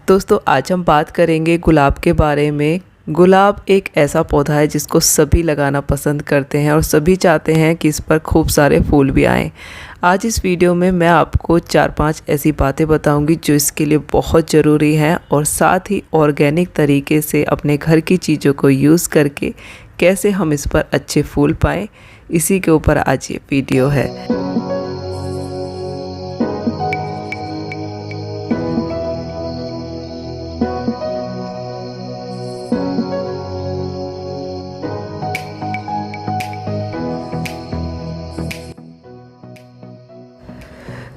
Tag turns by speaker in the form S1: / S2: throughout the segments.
S1: दोस्तों आज हम बात करेंगे गुलाब के बारे में। गुलाब एक ऐसा पौधा है जिसको सभी लगाना पसंद करते हैं और सभी चाहते हैं कि इस पर खूब सारे फूल भी आएँ। आज इस वीडियो में मैं आपको 4-5 ऐसी बातें बताऊंगी जो इसके लिए बहुत ज़रूरी हैं और साथ ही ऑर्गेनिक तरीके से अपने घर की चीज़ों को यूज़ करके कैसे हम इस पर अच्छे फूल पाएँ, इसी के ऊपर आज ये वीडियो है।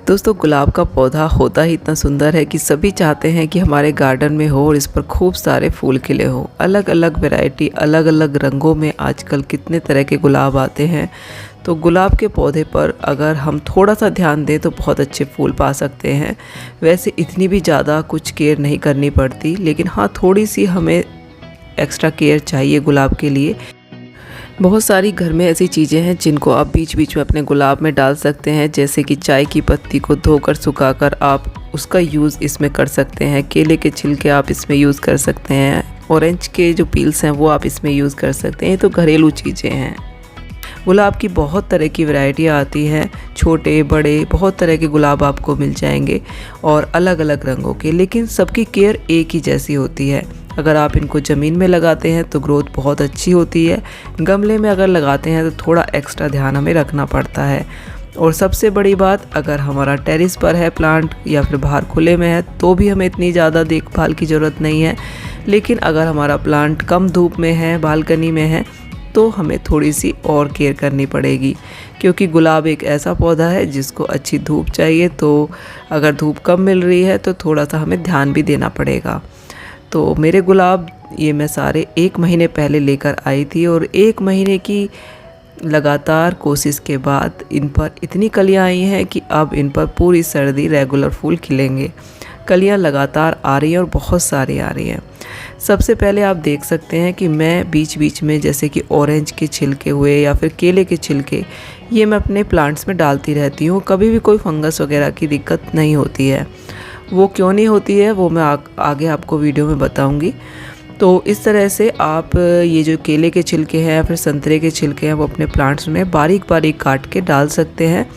S1: दोस्तों गुलाब का पौधा होता ही इतना सुंदर है कि सभी चाहते हैं कि हमारे गार्डन में हो और इस पर खूब सारे फूल खिले हो। अलग अलग वैरायटी, अलग अलग रंगों में आजकल कितने तरह के गुलाब आते हैं। तो गुलाब के पौधे पर अगर हम थोड़ा सा ध्यान दें तो बहुत अच्छे फूल पा सकते हैं। वैसे इतनी भी ज़्यादा कुछ केयर नहीं करनी पड़ती, लेकिन हाँ थोड़ी सी हमें एक्स्ट्रा केयर चाहिए गुलाब के लिए। बहुत सारी घर में ऐसी चीज़ें हैं जिनको आप बीच बीच में अपने गुलाब में डाल सकते हैं, जैसे कि चाय की पत्ती को धोकर सुखाकर आप उसका यूज़ इसमें कर सकते हैं। केले के छिलके आप इसमें यूज़ कर सकते हैं। ऑरेंज के जो पील्स हैं वो आप इसमें यूज़ कर सकते हैं। ये तो घरेलू चीज़ें हैं। गुलाब की बहुत तरह की वैरायटियाँ आती हैं, छोटे बड़े बहुत तरह के गुलाब आपको मिल जाएंगे और अलग अलग रंगों के, लेकिन सबकी केयर एक ही जैसी होती है। अगर आप इनको ज़मीन में लगाते हैं तो ग्रोथ बहुत अच्छी होती है। गमले में अगर लगाते हैं तो थोड़ा एक्स्ट्रा ध्यान हमें रखना पड़ता है। और सबसे बड़ी बात, अगर हमारा टेरेस पर है प्लांट या फिर बाहर खुले में है तो भी हमें इतनी ज़्यादा देखभाल की ज़रूरत नहीं है। लेकिन अगर हमारा प्लांट कम धूप में है, बालकनी में है, तो हमें थोड़ी सी और केयर करनी पड़ेगी, क्योंकि गुलाब एक ऐसा पौधा है जिसको अच्छी धूप चाहिए। तो अगर धूप कम मिल रही है तो थोड़ा सा हमें ध्यान भी देना पड़ेगा। तो मेरे गुलाब ये मैं सारे 1 महीने पहले लेकर आई थी और 1 महीने की लगातार कोशिश के बाद इन पर इतनी कलियां आई हैं कि अब इन पर पूरी सर्दी रेगुलर फूल खिलेंगे। कलियां लगातार आ रही हैं और बहुत सारी आ रही हैं। सबसे पहले आप देख सकते हैं कि मैं बीच बीच में जैसे कि ऑरेंज के छिलके हुए या फिर केले के छिलके, ये मैं अपने प्लांट्स में डालती रहती हूँ। कभी भी कोई फंगस वगैरह की दिक्कत नहीं होती है। वो क्यों नहीं होती है वो मैं आगे आपको वीडियो में बताऊंगी। तो इस तरह से आप ये जो केले के छिलके हैं या फिर संतरे के छिलके हैं वो अपने प्लांट्स में बारीक बारीक काट के डाल सकते हैं।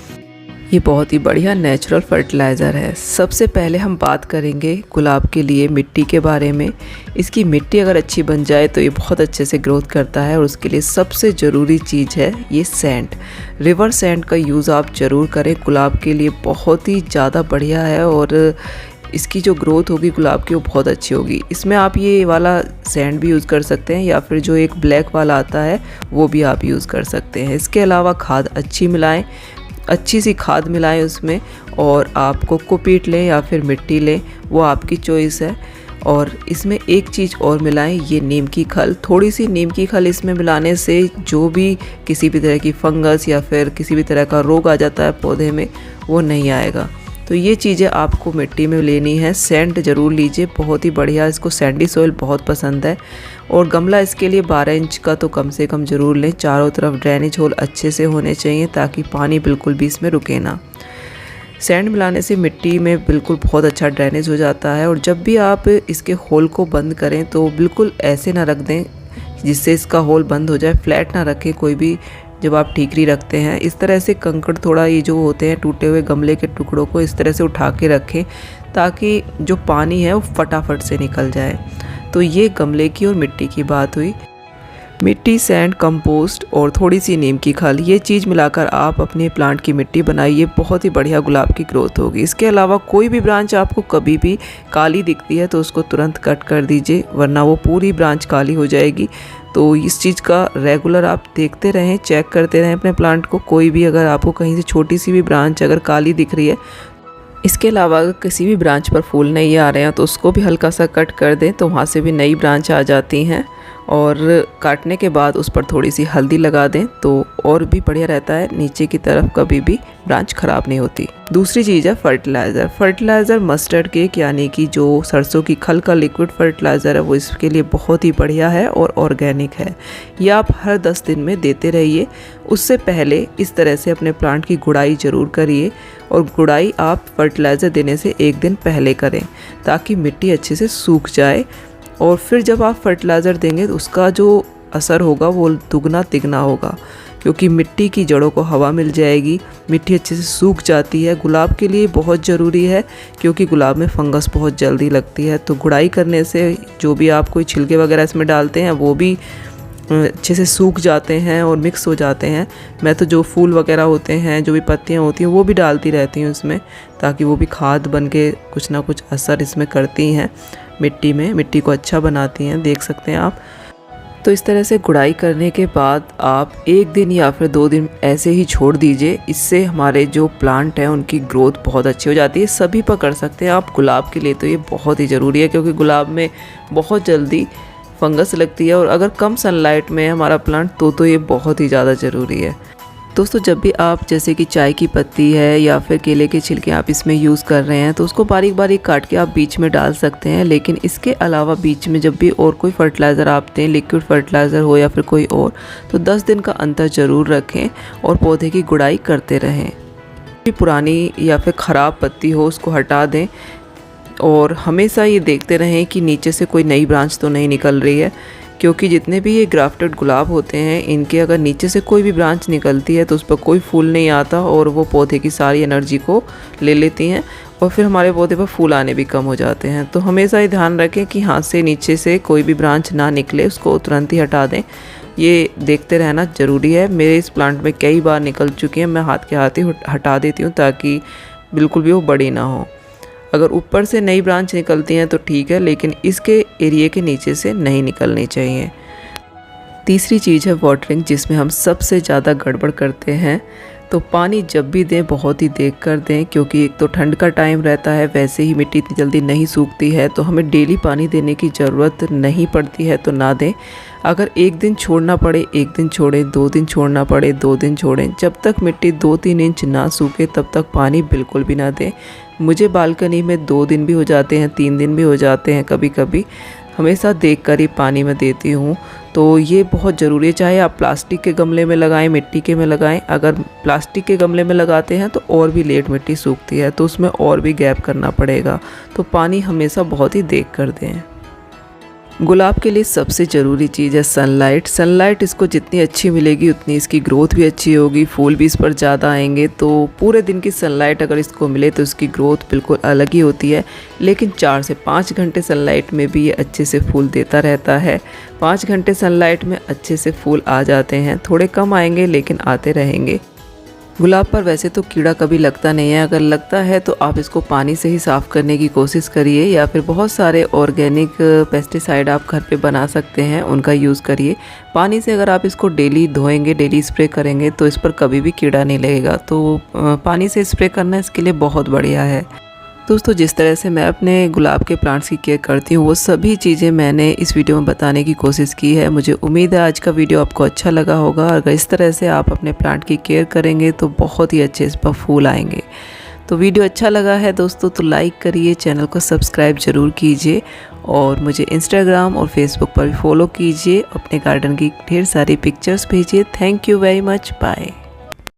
S1: ये बहुत ही बढ़िया नेचुरल फर्टिलाइज़र है। सबसे पहले हम बात करेंगे गुलाब के लिए मिट्टी के बारे में। इसकी मिट्टी अगर अच्छी बन जाए तो ये बहुत अच्छे से ग्रोथ करता है और उसके लिए सबसे ज़रूरी चीज़ है ये सैंड। रिवर सैंड का यूज़ आप ज़रूर करें, गुलाब के लिए बहुत ही ज़्यादा बढ़िया है और इसकी जो ग्रोथ होगी गुलाब की वो बहुत अच्छी होगी। इसमें आप ये वाला सैंड भी यूज़ कर सकते हैं या फिर जो एक ब्लैक वाला आता है वो भी आप यूज़ कर सकते हैं। इसके अलावा खाद अच्छी सी खाद मिलाएं उसमें, और आप कोकोपीट लें या फिर मिट्टी लें, वो आपकी चॉइस है। और इसमें एक चीज़ और मिलाएं, ये नीम की खल। थोड़ी सी नीम की खल इसमें मिलाने से जो भी किसी भी तरह की फंगस या फिर किसी भी तरह का रोग आ जाता है पौधे में वो नहीं आएगा। तो ये चीज़ें आपको मिट्टी में लेनी है। सैंड ज़रूर लीजिए, बहुत ही बढ़िया, इसको सैंडी सॉइल बहुत पसंद है। और गमला इसके लिए 12 इंच का तो कम से कम ज़रूर लें। चारों तरफ ड्रेनेज होल अच्छे से होने चाहिए ताकि पानी बिल्कुल भी इसमें रुके ना। सैंड मिलाने से मिट्टी में बिल्कुल बहुत अच्छा ड्रेनेज हो जाता है। और जब भी आप इसके होल को बंद करें तो बिल्कुल ऐसे ना रख दें जिससे इसका होल बंद हो जाए, फ्लैट ना रखें कोई भी। जब आप ठीकरी रखते हैं इस तरह से कंकड़ थोड़ा ये जो होते हैं टूटे हुए गमले के टुकड़ों को इस तरह से उठा के रखें ताकि जो पानी है वो फटाफट से निकल जाए। तो ये गमले की और मिट्टी की बात हुई। मिट्टी, सैंड, कंपोस्ट और थोड़ी सी नीम की खल, ये चीज़ मिलाकर आप अपने प्लांट की मिट्टी बनाइए, बहुत ही बढ़िया गुलाब की ग्रोथ होगी। इसके अलावा कोई भी ब्रांच आपको कभी भी काली दिखती है तो उसको तुरंत कट कर दीजिए, वरना वो पूरी ब्रांच काली हो जाएगी। तो इस चीज़ का रेगुलर आप देखते रहें, चेक करते रहें अपने प्लांट को। कोई भी अगर आपको कहीं से छोटी सी भी ब्रांच अगर काली दिख रही है, इसके अलावा अगर किसी भी ब्रांच पर फूल नहीं आ रहे हैं तो उसको भी हल्का सा कट कर दें तो वहाँ से भी नई ब्रांच आ जाती हैं। और काटने के बाद उस पर थोड़ी सी हल्दी लगा दें तो और भी बढ़िया रहता है, नीचे की तरफ कभी भी ब्रांच ख़राब नहीं होती। दूसरी चीज़ है फर्टिलाइज़र। फर्टिलाइज़र मस्टर्ड केक यानी कि जो सरसों की खल का लिक्विड फर्टिलाइज़र है वो इसके लिए बहुत ही बढ़िया है और ऑर्गेनिक है। ये आप हर 10 दिन में देते रहिए। उससे पहले इस तरह से अपने प्लांट की गुड़ाई ज़रूर करिए और गुड़ाई आप फर्टिलाइज़र देने से 1 दिन पहले करें ताकि मिट्टी अच्छे से सूख जाए। और फिर जब आप फर्टिलाइज़र देंगे तो उसका जो असर होगा वो दुगना तिगना होगा, क्योंकि मिट्टी की जड़ों को हवा मिल जाएगी, मिट्टी अच्छे से सूख जाती है। गुलाब के लिए बहुत ज़रूरी है क्योंकि गुलाब में फंगस बहुत जल्दी लगती है। तो गुड़ाई करने से जो भी आप कोई छिलके वगैरह इसमें डालते हैं वो भी अच्छे से सूख जाते हैं और मिक्स हो जाते हैं। मैं तो जो फूल वगैरह होते हैं, जो भी पत्तियाँ होती हैं वो भी डालती रहती हूँ इसमें, ताकि वो भी खाद बन के कुछ ना कुछ असर इसमें करती हैं मिट्टी में, मिट्टी को अच्छा बनाती हैं, देख सकते हैं आप। तो इस तरह से गुड़ाई करने के बाद आप 1 दिन या फिर 2 दिन ऐसे ही छोड़ दीजिए। इससे हमारे जो प्लांट हैं उनकी ग्रोथ बहुत अच्छी हो जाती है। सभी पर कर सकते हैं आप, गुलाब के लिए तो ये बहुत ही ज़रूरी है क्योंकि गुलाब में बहुत जल्दी फंगस लगती है और अगर कम सनलाइट में है हमारा प्लांट तो ये बहुत ही ज़्यादा ज़रूरी है। दोस्तों जब भी आप जैसे कि चाय की पत्ती है या फिर केले के छिलके आप इसमें यूज़ कर रहे हैं तो उसको बारीक बारीक काट के आप बीच में डाल सकते हैं। लेकिन इसके अलावा बीच में जब भी और कोई फर्टिलाइज़र आप दें, लिक्विड फर्टिलाइज़र हो या फिर कोई और, तो 10 दिन का अंतर ज़रूर रखें और पौधे की गुड़ाई करते रहें। पुरानी या फिर ख़राब पत्ती हो उसको हटा दें और हमेशा ये देखते रहें कि नीचे से कोई नई ब्रांच तो नहीं निकल रही है, क्योंकि जितने भी ये ग्राफ्टेड गुलाब होते हैं इनके अगर नीचे से कोई भी ब्रांच निकलती है तो उस पर कोई फूल नहीं आता और वो पौधे की सारी एनर्जी को ले लेती हैं और फिर हमारे पौधे पर फूल आने भी कम हो जाते हैं। तो हमेशा ये ध्यान रखें कि हाथ से नीचे से कोई भी ब्रांच ना निकले, उसको तुरंत ही हटा दें। ये देखते रहना ज़रूरी है। मेरे इस प्लांट में कई बार निकल चुकी हैं, मैं हाथ के हाथ ही हटा देती हूँ ताकि बिल्कुल भी वो बड़ी ना हो। अगर ऊपर से नई ब्रांच निकलती हैं तो ठीक है, लेकिन इसके एरिया के नीचे से नहीं निकलनी चाहिए। तीसरी चीज़ है वाटरिंग, जिसमें हम सबसे ज़्यादा गड़बड़ करते हैं। तो पानी जब भी दें बहुत ही देख कर दें, क्योंकि एक तो ठंड का टाइम रहता है, वैसे ही मिट्टी इतनी जल्दी नहीं सूखती है, तो हमें डेली पानी देने की ज़रूरत नहीं पड़ती है तो ना दें। अगर 1 दिन छोड़ना पड़े 1 दिन छोड़ें, 2 दिन छोड़ना पड़े 2 दिन छोड़ें। जब तक मिट्टी 2-3 इंच ना सूखे तब तक पानी बिल्कुल भी ना दें। मुझे बालकनी में 2 दिन भी हो जाते हैं, 3 दिन भी हो जाते हैं कभी कभी। हमेशा देखकर ही पानी में देती हूँ। तो ये बहुत ज़रूरी है, चाहे आप प्लास्टिक के गमले में लगाएं, मिट्टी के में लगाएं। अगर प्लास्टिक के गमले में लगाते हैं तो और भी लेट मिट्टी सूखती है, तो उसमें और भी गैप करना पड़ेगा। तो पानी हमेशा बहुत ही देख कर दें। गुलाब के लिए सबसे ज़रूरी चीज़ है सनलाइट। सनलाइट इसको जितनी अच्छी मिलेगी उतनी इसकी ग्रोथ भी अच्छी होगी, फूल भी इस पर ज़्यादा आएंगे। तो पूरे दिन की सनलाइट अगर इसको मिले तो इसकी ग्रोथ बिल्कुल अलग ही होती है। लेकिन 4 से 5 घंटे सनलाइट में भी ये अच्छे से फूल देता रहता है। 5 घंटे सनलाइट में अच्छे से फूल आ जाते हैं, थोड़े कम आएंगे लेकिन आते रहेंगे। गुलाब पर वैसे तो कीड़ा कभी लगता नहीं है, अगर लगता है तो आप इसको पानी से ही साफ़ करने की कोशिश करिए या फिर बहुत सारे ऑर्गेनिक पेस्टिसाइड आप घर पे बना सकते हैं, उनका यूज़ करिए। पानी से अगर आप इसको डेली धोएंगे, डेली स्प्रे करेंगे तो इस पर कभी भी कीड़ा नहीं लगेगा। तो पानी से स्प्रे करना इसके लिए बहुत बढ़िया है। दोस्तों जिस तरह से मैं अपने गुलाब के प्लांट्स की केयर करती हूँ वो सभी चीज़ें मैंने इस वीडियो में बताने की कोशिश की है। मुझे उम्मीद है आज का वीडियो आपको अच्छा लगा होगा। अगर इस तरह से आप अपने प्लांट की केयर करेंगे तो बहुत ही अच्छे इस पर फूल आएंगे। तो वीडियो अच्छा लगा है दोस्तों तो लाइक करिए, चैनल को सब्सक्राइब ज़रूर कीजिए और मुझे इंस्टाग्राम और फेसबुक पर भी फॉलो कीजिए। अपने गार्डन की ढेर सारी पिक्चर्स भेजिए। Thank you very much, bye.